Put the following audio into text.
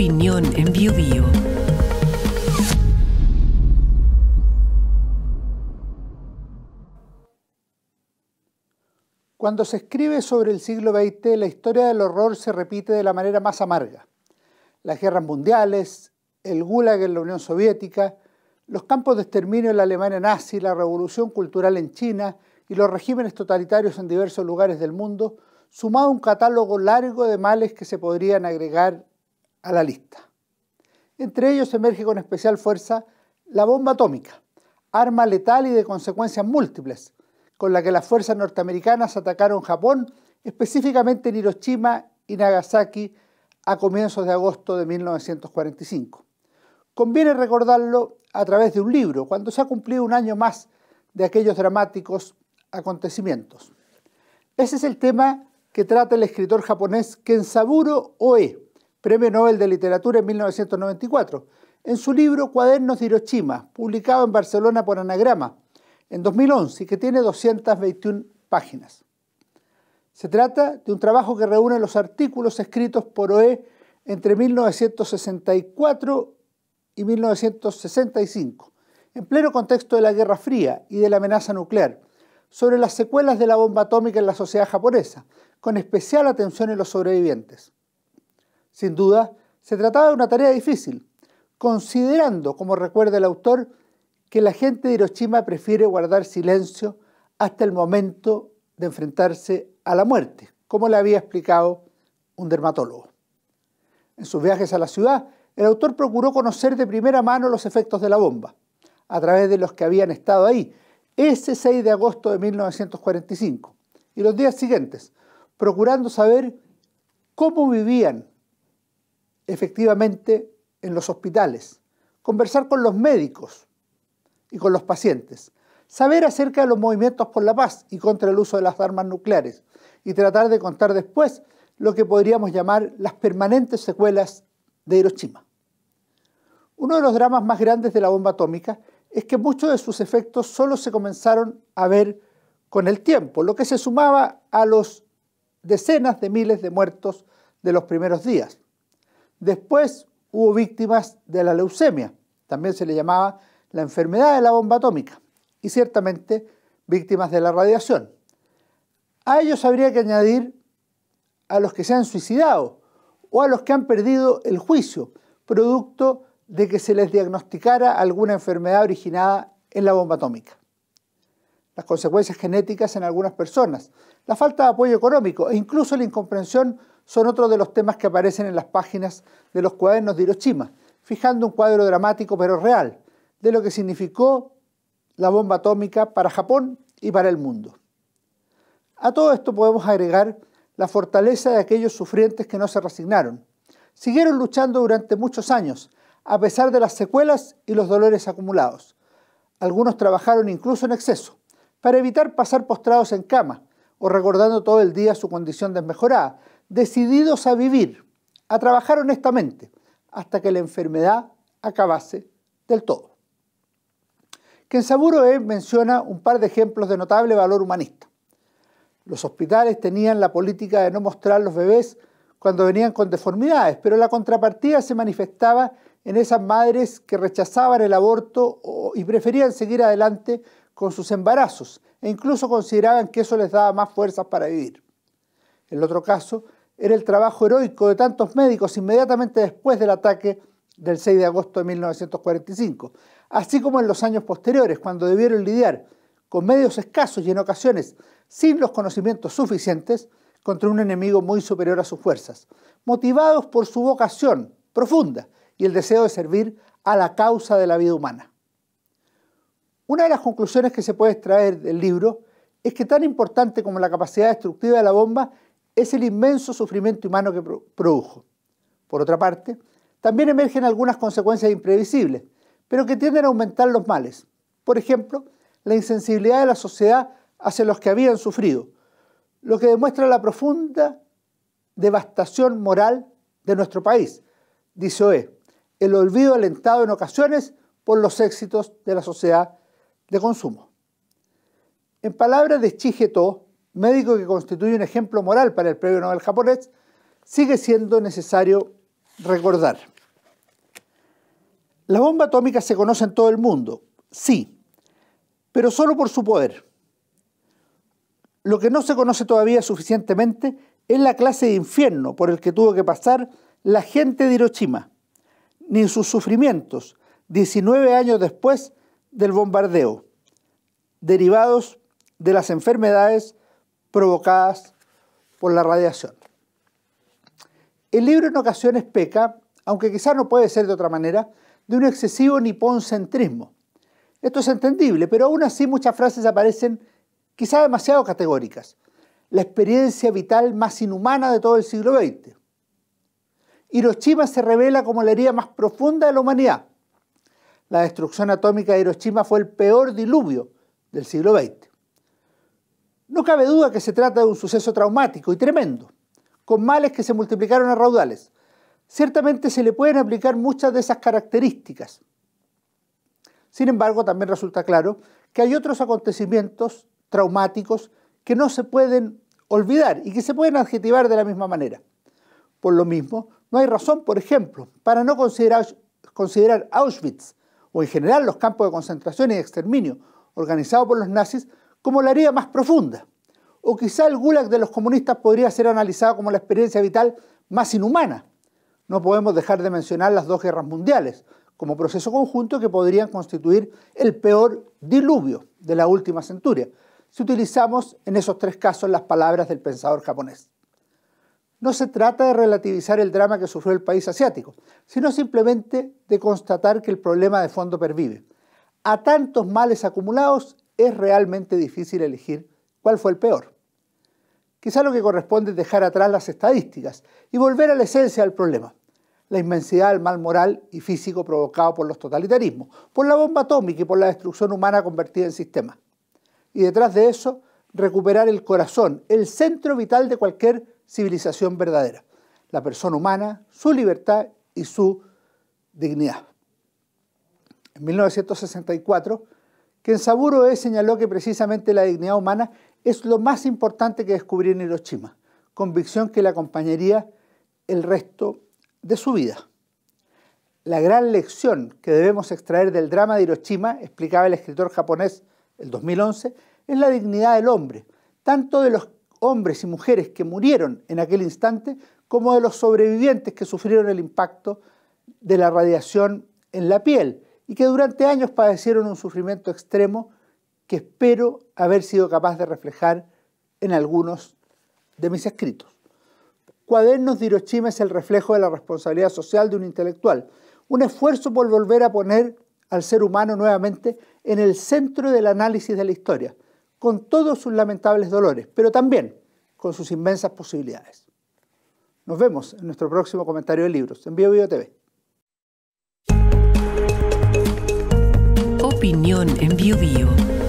opinión en Biobío. Cuando se escribe sobre el siglo XX, la historia del horror se repite de la manera más amarga. Las guerras mundiales, el Gulag en la Unión Soviética, los campos de exterminio en la Alemania nazi, la revolución cultural en China y los regímenes totalitarios en diversos lugares del mundo, sumado a un catálogo largo de males que se podrían agregar a la lista. Entre ellos emerge con especial fuerza la bomba atómica, arma letal y de consecuencias múltiples, con la que las fuerzas norteamericanas atacaron Japón, específicamente en Hiroshima y Nagasaki, a comienzos de agosto de 1945. Conviene recordarlo a través de un libro, cuando se ha cumplido un año más de aquellos dramáticos acontecimientos. Ese es el tema que trata el escritor japonés Kenzaburo Oe, Premio Nobel de Literatura en 1994, en su libro Cuadernos de Hiroshima, publicado en Barcelona por Anagrama, en 2011, y que tiene 221 páginas. Se trata de un trabajo que reúne los artículos escritos por Oe entre 1964 y 1965, en pleno contexto de la Guerra Fría y de la amenaza nuclear, sobre las secuelas de la bomba atómica en la sociedad japonesa, con especial atención en los sobrevivientes. Sin duda, se trataba de una tarea difícil, considerando, como recuerda el autor, que la gente de Hiroshima prefiere guardar silencio hasta el momento de enfrentarse a la muerte, como le había explicado un dermatólogo. En sus viajes a la ciudad, el autor procuró conocer de primera mano los efectos de la bomba, a través de los que habían estado ahí, ese 6 de agosto de 1945, y los días siguientes, procurando saber cómo vivían efectivamente en los hospitales, conversar con los médicos y con los pacientes, saber acerca de los movimientos por la paz y contra el uso de las armas nucleares, y tratar de contar después lo que podríamos llamar las permanentes secuelas de Hiroshima. Uno de los dramas más grandes de la bomba atómica es que muchos de sus efectos solo se comenzaron a ver con el tiempo, lo que se sumaba a los decenas de miles de muertos de los primeros días. Después hubo víctimas de la leucemia, también se le llamaba la enfermedad de la bomba atómica, y ciertamente víctimas de la radiación. A ellos habría que añadir a los que se han suicidado o a los que han perdido el juicio, producto de que se les diagnosticara alguna enfermedad originada en la bomba atómica. Las consecuencias genéticas en algunas personas, la falta de apoyo económico e incluso la incomprensión son otros de los temas que aparecen en las páginas de los Cuadernos de Hiroshima, fijando un cuadro dramático pero real de lo que significó la bomba atómica para Japón y para el mundo. A todo esto podemos agregar la fortaleza de aquellos sufrientes que no se resignaron. Siguieron luchando durante muchos años, a pesar de las secuelas y los dolores acumulados. Algunos trabajaron incluso en exceso, para evitar pasar postrados en cama o recordando todo el día su condición desmejorada, decididos a vivir, a trabajar honestamente, hasta que la enfermedad acabase del todo. Kenzaburo Oe menciona un par de ejemplos de notable valor humanista. Los hospitales tenían la política de no mostrar los bebés cuando venían con deformidades, pero la contrapartida se manifestaba en esas madres que rechazaban el aborto y preferían seguir adelante con sus embarazos, e incluso consideraban que eso les daba más fuerzas para vivir. El otro caso era el trabajo heroico de tantos médicos inmediatamente después del ataque del 6 de agosto de 1945, así como en los años posteriores, cuando debieron lidiar con medios escasos y en ocasiones sin los conocimientos suficientes contra un enemigo muy superior a sus fuerzas, motivados por su vocación profunda y el deseo de servir a la causa de la vida humana. Una de las conclusiones que se puede extraer del libro es que tan importante como la capacidad destructiva de la bomba es el inmenso sufrimiento humano que produjo. Por otra parte, también emergen algunas consecuencias imprevisibles, pero que tienden a aumentar los males. Por ejemplo, la insensibilidad de la sociedad hacia los que habían sufrido, lo que demuestra la profunda devastación moral de nuestro país, dice Oe, el olvido alentado en ocasiones por los éxitos de la sociedad de consumo. En palabras de Chige To, médico que constituye un ejemplo moral para el premio Nobel japonés, sigue siendo necesario recordar La bomba atómica se conoce en todo el mundo, sí, pero solo por su poder. Lo que no se conoce todavía suficientemente es la clase de infierno por el que tuvo que pasar la gente de Hiroshima, ni sus sufrimientos 19 años después del bombardeo, derivados de las enfermedades provocadas por la radiación. El libro en ocasiones peca, aunque quizás no puede ser de otra manera, de un excesivo niponcentrismo. Esto es entendible, pero aún así muchas frases aparecen quizá demasiado categóricas. La experiencia vital más inhumana de todo el siglo XX. Hiroshima se revela como la herida más profunda de la humanidad. La destrucción atómica de Hiroshima fue el peor diluvio del siglo XX. No cabe duda que se trata de un suceso traumático y tremendo, con males que se multiplicaron a raudales. Ciertamente se le pueden aplicar muchas de esas características. Sin embargo, también resulta claro que hay otros acontecimientos traumáticos que no se pueden olvidar y que se pueden adjetivar de la misma manera. Por lo mismo, no hay razón, por ejemplo, para no considerar Auschwitz o en general los campos de concentración y de exterminio organizados por los nazis como la herida más profunda. O quizá el Gulag de los comunistas podría ser analizado como la experiencia vital más inhumana. No podemos dejar de mencionar las dos guerras mundiales como proceso conjunto que podrían constituir el peor diluvio de la última centuria, si utilizamos en esos tres casos las palabras del pensador japonés. No se trata de relativizar el drama que sufrió el país asiático, sino simplemente de constatar que el problema de fondo pervive. A tantos males acumulados es realmente difícil elegir cuál fue el peor. Quizá lo que corresponde es dejar atrás las estadísticas y volver a la esencia del problema, la inmensidad del mal moral y físico provocado por los totalitarismos, por la bomba atómica y por la destrucción humana convertida en sistema. Y detrás de eso, recuperar el corazón, el centro vital de cualquier civilización verdadera, la persona humana, su libertad y su dignidad. En 1964, Kenzaburo Oe señaló que precisamente la dignidad humana es lo más importante que descubrió en Hiroshima, convicción que le acompañaría el resto de su vida. La gran lección que debemos extraer del drama de Hiroshima, explicaba el escritor japonés el 2011, es la dignidad del hombre, tanto de los hombres y mujeres que murieron en aquel instante, como de los sobrevivientes que sufrieron el impacto de la radiación en la piel y que durante años padecieron un sufrimiento extremo que espero haber sido capaz de reflejar en algunos de mis escritos. Cuadernos de Hiroshima es el reflejo de la responsabilidad social de un intelectual, un esfuerzo por volver a poner al ser humano nuevamente en el centro del análisis de la historia, con todos sus lamentables dolores, pero también con sus inmensas posibilidades. Nos vemos en nuestro próximo comentario de libros en BioBio TV. Opinión en BioBio.